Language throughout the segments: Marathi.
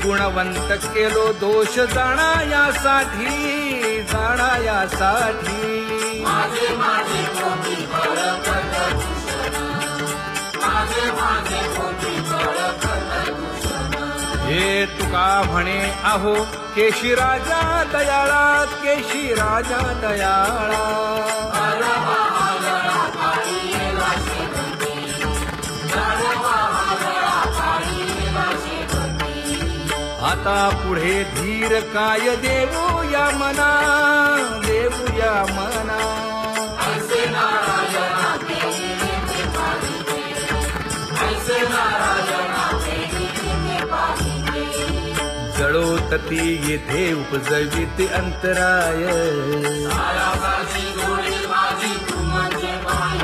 गुणवंत केलो दोष जाणायासाठी माझे माझे कोटी फळकत दूषण, माझे माझे कोटी फळकत दूषण. हे तुका म्हणे आहो केशी राजा दयाळा, केशी राजा दयाळा. आता पुढे धीर काय देऊया मना, देऊया मना. ऐसे नारायणा देवी पाहिजे, ऐसे नारायणा देवी पाहिजे. जळोतती येथे उपजविते अंतराय, सायासाची जोडी माझी तू म्हणजे माय.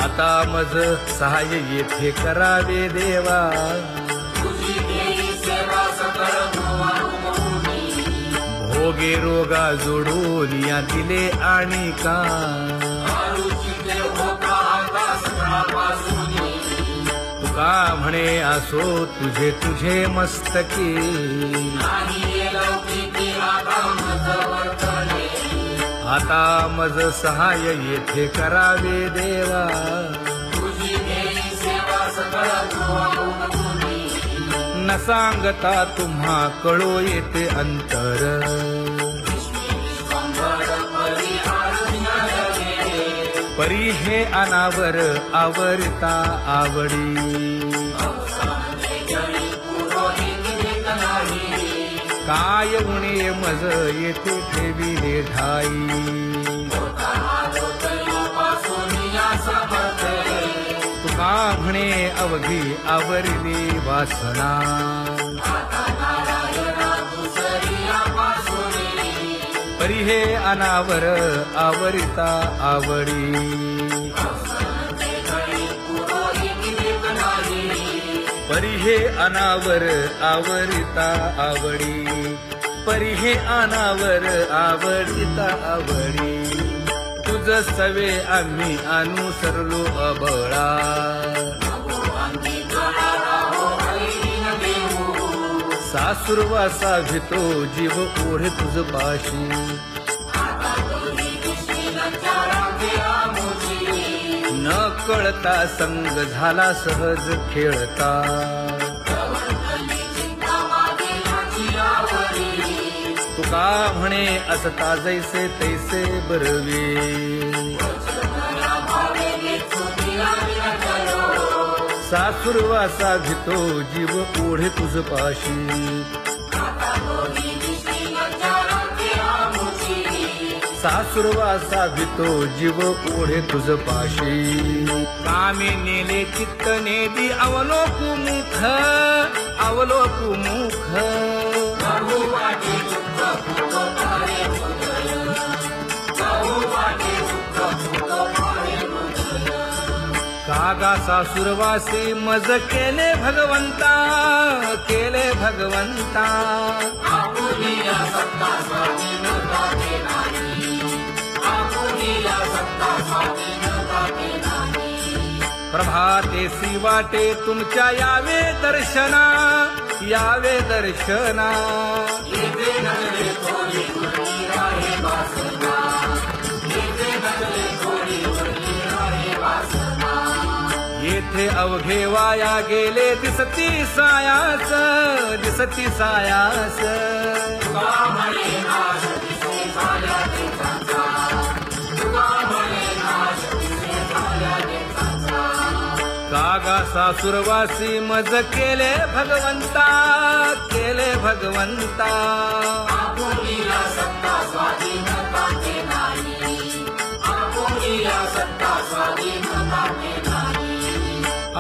आता मज सहाय्य येथे करावे देवा. भोगे रोगा जोडून या दिले आणि का. तुका म्हणे असो तुझे तुझे मस्तकी. आता मज सहाय्य येथे करावे देवा. न सांगता तुम्हा कळो येते अंतर. परी हे अनावर आवरता आवडी. काय उणे मज येथे ठेविले ठाई. तुका म्हणे अवघी आवरली वासना. परी हे अनावर आवरिता आवडी. परी हे अनावर आवरिता आवडी. परी हे अनावर आवरिता आवडी. तुझ सवे आम्ही अनुसरलो अबळा. सासुरवासा भितो जीव ओढे तुझ पाशी. न कळता संग झाला सहज खेळता. तुका म्हणे असता जैसे तैसे बरवे. सासुरवासा भितो जीव ओढे तुझ पाशी. सासुरवासा भितो जीव ओढे तुझ पाशी. कामे नेले चित्त नेदी अवलोकु मुख, अवलोकु मुख. कागा सासुरवासी मज केले भगवंता, केले भगवंता. प्रभातेसी वाटे तुमच्या यावे दर्शना, यावे दर्शना. येथे अवघे वाया गेले दिसती सायास, दिसती सायास. कागा सासुरवासी मज केले भगवंता, केले भगवंता.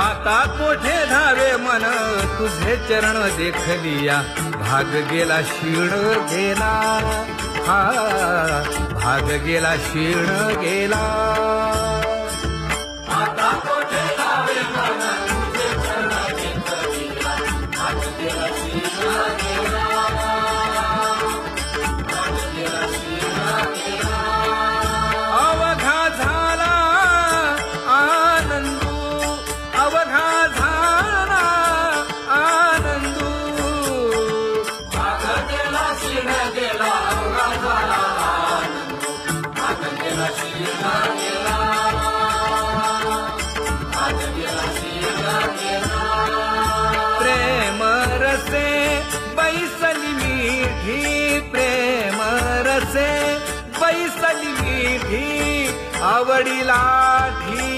आता कोठे धावे मन तुझे चरण देखलिया. भाग गेला क्षीण गेला, हा भाग गेला क्षीण गेला. आता कोठे धावे मन तुझे चरण देखलिया. भाग गेला क्षीण गेला, भाग गेला क्षीण गेला. अवघा झाला आनंदू, अवघा झाला आनंदू. आवडिलाठी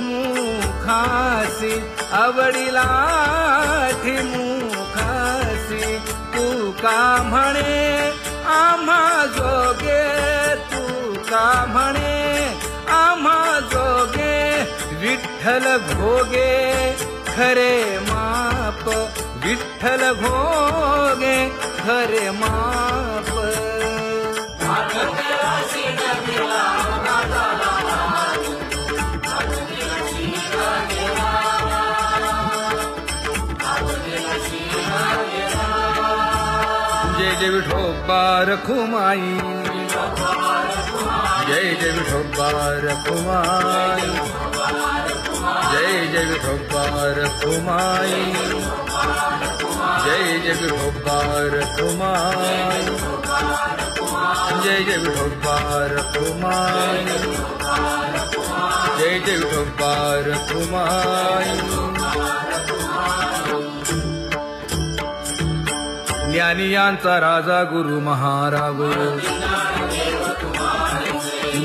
मुखासी आवडिलाठी मुखासी तू का म्हणे आम्हा जोगे तू का म्हणे आम्हा जोगे विठ्ठल भोगे खरे माप विठ्ठल भोगे खरे माप जय जय विठोबा रखुमाई जय जय विठोबा रखुमाई जय जय विठोबा रखुमाई जय जय विठोबा रखुमाई जय जय विठोबा रखुमाई जय जय विठोबा रखुमाई ज्ञानियांचा राजा गुरु महाराज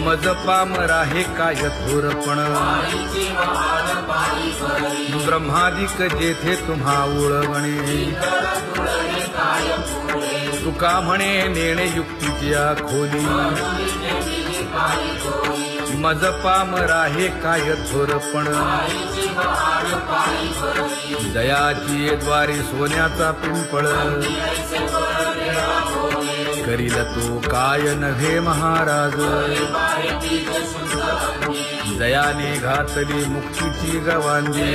मज पामरा हे काय थोरपण ब्रह्मादिक जेथे तुम्हा उळवणे तुका म्हणे नेणे युक्तीच्या खोली मज पामरा हे काय थोरपण दयाची द्वारी सोन्याचा पिंपळ करील तो काय नव्हे महाराज दयाने घातली मुक्तीची गवांदी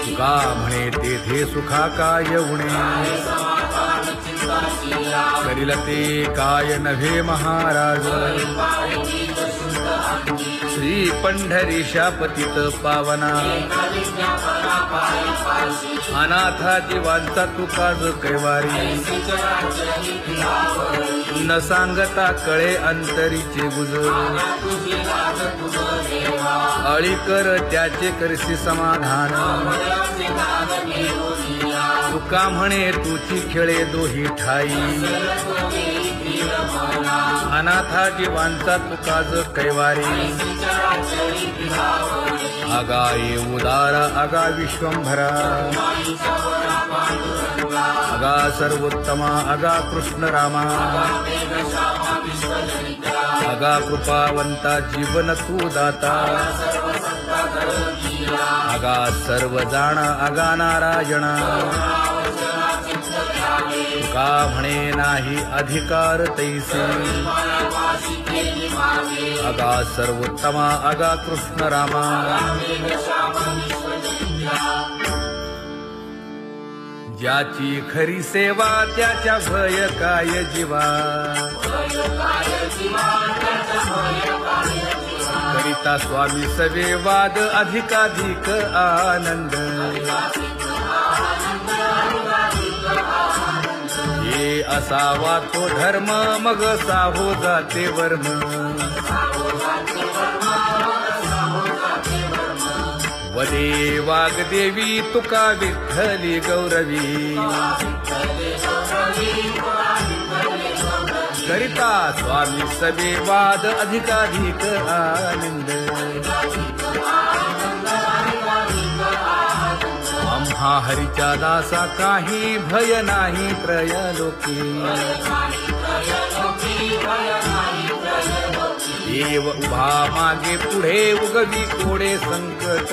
तुका म्हणे तेथे सुखा काय उणे करील ते काय नव्हे महाराज श्री पंढरीशा पतित पावना अनाथा जीवांचा तुकाज कैवारी न सांगता कळे अंतरीचे गुज अळी कर त्याचे करशी समाधान तुका म्हणे तुची खेळे दोही ठाई अनाथा जीवांचा तुकाज कैवारी आगा ये उदारा आगा विश्वंभरा आगा सर्वोत्तमा आगा कृष्ण रामा आगा कृपावंता जीवन तू दाता आगा सर्व जाणा आगा नारायणा तुका म्हणे नाही अधिकार तैसे आगा सर्वोत्तमा आगा कृष्ण रामा ज्याची खरी सेवा त्याच्या भय काय जीवा करिता स्वामी सवे वाद अधिकाधिक आनंद ये असावा तो धर्म मग साहो जाते वर्म वदे वाग्देवी तुका विठ्ठली गौरवी करिता स्वामी सवे वाद अधिकाधिक आनंद आम्हा हरीच्या दासा काही भय नाही त्रयलोकी देव उभा मागे पुढे उगवी कोडे संकट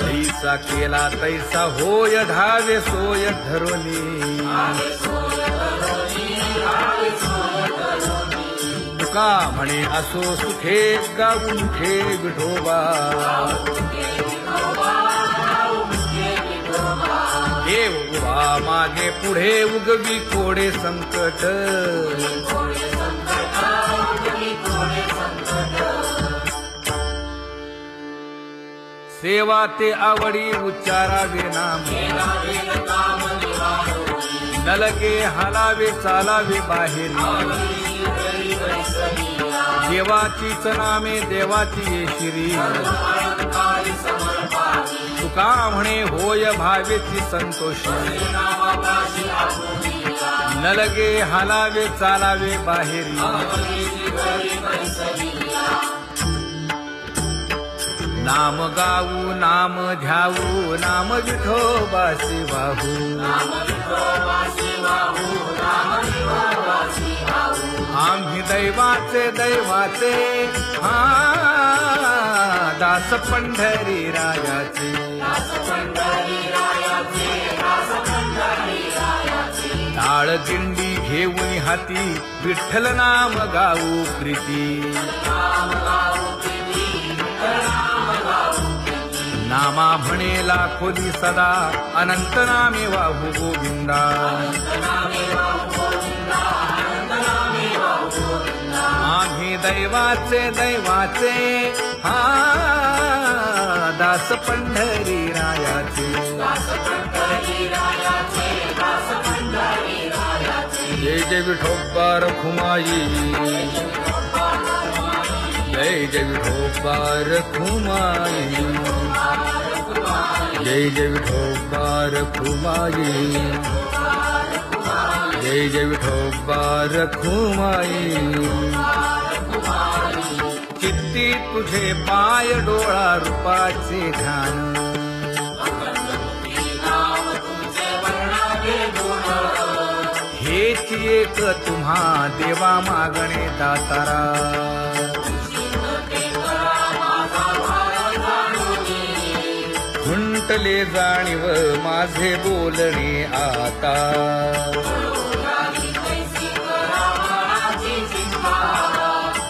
तैसा केला तैसा होय धावे सोय धरोनी तुका म्हणे असो सुखे गाऊन ठे विठोबा देव उभा मागे पुढे उगवी कोडे संकट सेवा ते आवडी उच्चारावे नाम नलगे हालावे चालावे बाहेर देवाचीच नामे देवाची येशिरी तुका म्हणे होय भावेची संतोषी न लगे हालावे चालावे बाहेरी नाम गाऊ नाम ध्याऊ नाम विठोबासी वाहू आम्ही दैवाचे दैवाचे हा दास पंढरी रायाचे टाळ दिंडी घेऊन हाती विठ्ठल नाम गाऊ प्रीती नामा म्हणेला खोली सदा अनंत नामे वाहू गोविंदा आम्ही दैवाचे दैवाचे हा दास पंढरी रायाचे जय जय विठोबा रखुमाई जय जय विठोबा रखुमाई जय जय विठोबा रखुमाई जय जय विठोबा रखुमाई चित्ती तुझे पाय डोळा रूपाचे ध्यान हेच एक तुम्हा देवा मागणे दातारा खुंटले जाणीव माझे बोलणे आता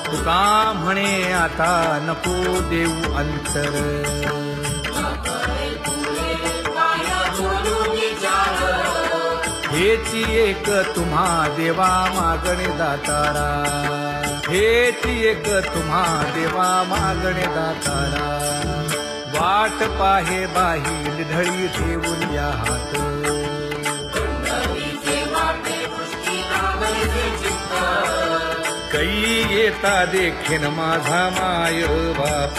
तुका म्हणे आता नको देऊ अंतर हेची एक तुम्हा देवा मागणे दातारा हेची एक तुम्हा देवा मागणे दातारा वाट पाहे बाही ढळी ठेवून या हात कै येता देखीन माझा माय बाप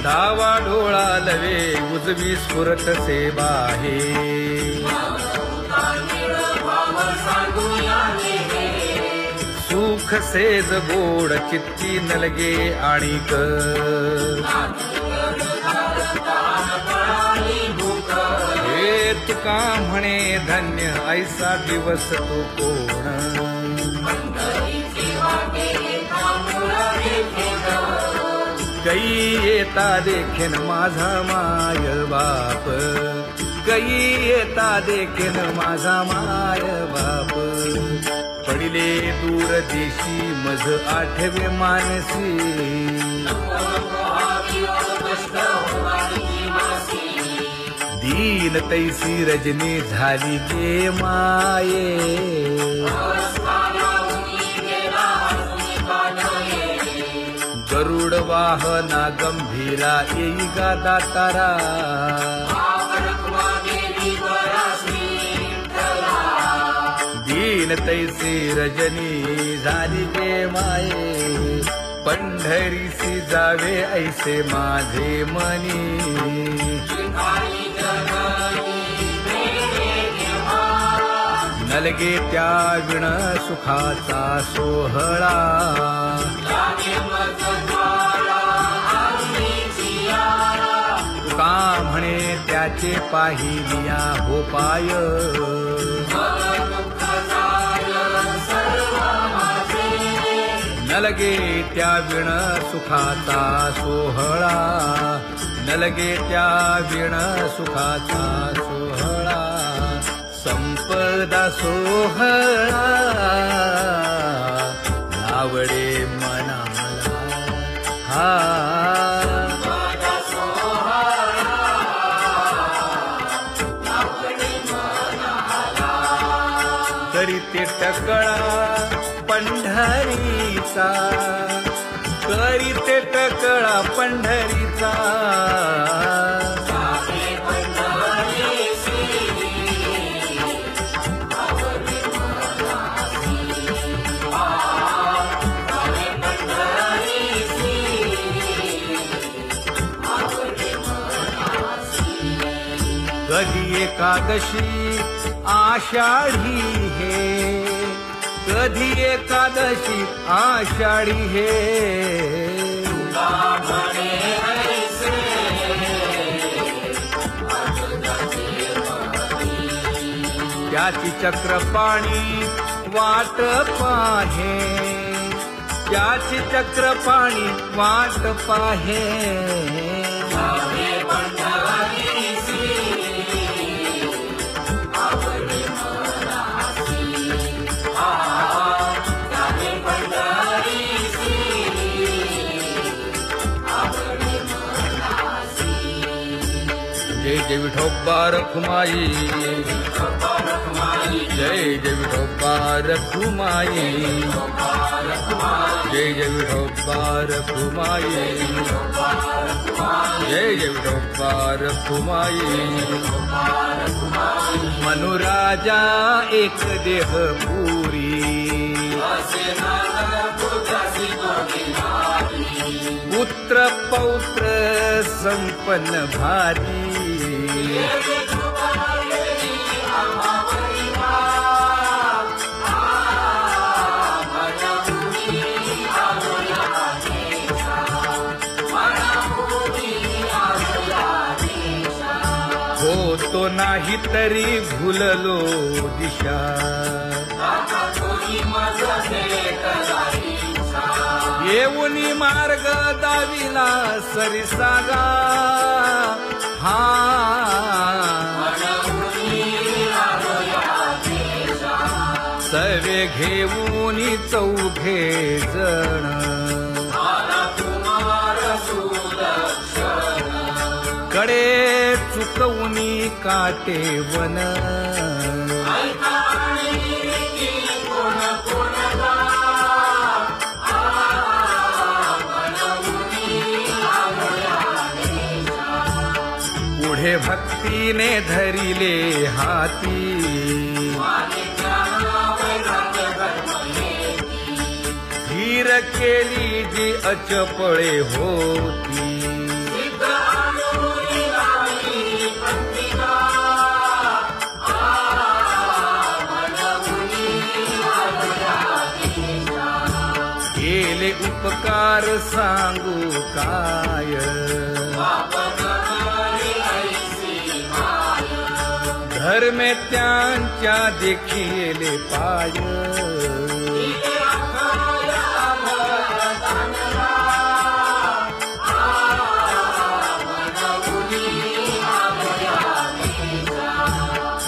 डावा डोळा लवे उजवी स्फुरत से बाहे सुख सेज गोड चित्ती न लगे आणिक हे तुका म्हणे धन्य ऐसा दिवस तो कोण कै येता देखीन माझा माय बाप कै येता देखीन माझा माय बाप पडिले दूर देशी मज आठवे मानसी दीन तैसी रजनी झाली गे माये गरुड वाहना गंभीरा येई गा दातारा दीन तैसी रजनी झाली गे माये पंढरीसी जावे ऐसे माझे मनी नलगे त्या विण सुखाचा सोहळा तुका म्हणे त्याचे पाहिलिया हो पाय नलगे त्या विण सुखाचा सोहळा नलगे त्या विण सुखाचा सोहळा संपदा सोहळा आवडे मनाला हा करीते टकळा पंढरीचा करीते टकळा पंढरीचा एकादशी आषाढी हे, कधी एकादशी आषाढी हे, त्याची चक्रपाणी वाट पाहे, त्याची चक्रपाणी वाट पाहे, जय जय विठोबा रखुमाई, जय जय विठोबा रखुमाई, जय जय विठोबा रखुमाई, जय जय विठोबा रखुमाई। मनुराजा एक देह पुरी, पुत्र पौत्र संपन्न भारी, होतो नाही तरी भुललो दिशा, येऊनी मार्ग दाविला सरिसागा, हा सवे घेऊनी चौघे जण, कडे चुकवूनी काटे वन, पुढे भक्तीने धरिले हाती, धीर केली जी अचपळे होती, केले उपकार सांगू काय, धर्मे त्यांच्या देखिले पाय,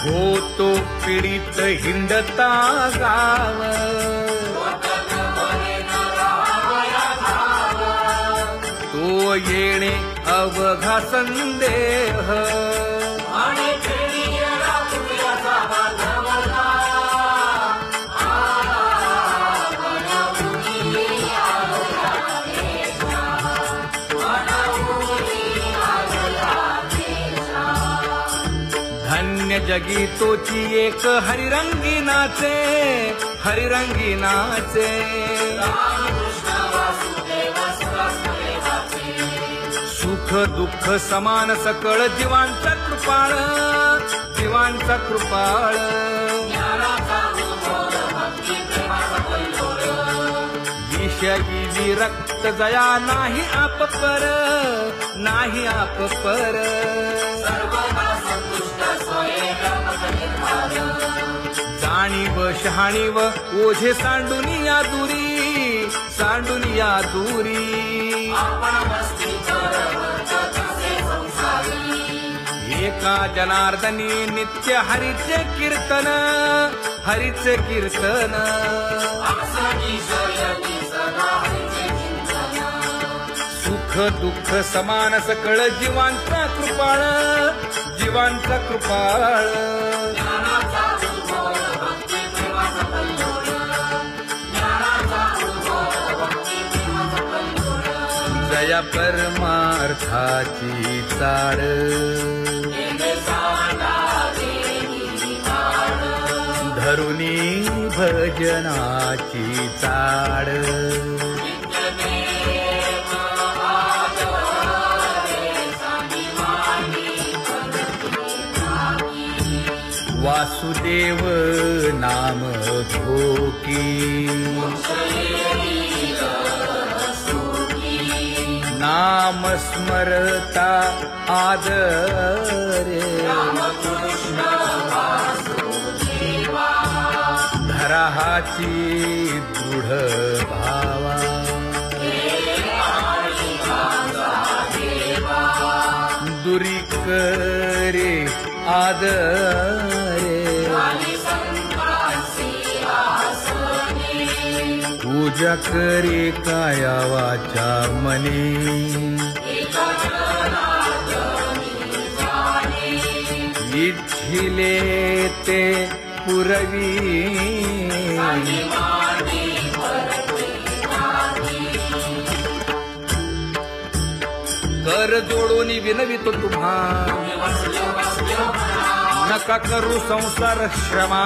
होतो पीडित हिंडता गाव, तो येणे अवघा संदेह, धन्य जगी तोची एक हरिरंगी नाचे, हरिरंगी नाचे, सुख दुःख समान सकळ जीवांचा कृपाळ, जीवांचा कृपाळ, विषयी विरक्त जया नाही आप पर, नाही आप पर, जाणीव शहाणीव ओझे सांडुनिया दुरी, सांडुनिया दुरी, एका जनार्दनी नित्य हरीचे कीर्तन, हरीचे कीर्तन, सुख दुःख समान सकळ जीवांचा कृपाळ, जीवांचा कृपाळ, जया परमार्थाची चाड, धरुनी भजनाची चाड, वासुदेव नाम घोकी नाम स्मरता आदरे धराहाची दृढ भावा दुरी करे आदरे पूजा करे काया वाचा मने इच्छिले ते पुरवी कर जोडून विनवितो तुम्हा नका करू संसार श्रमा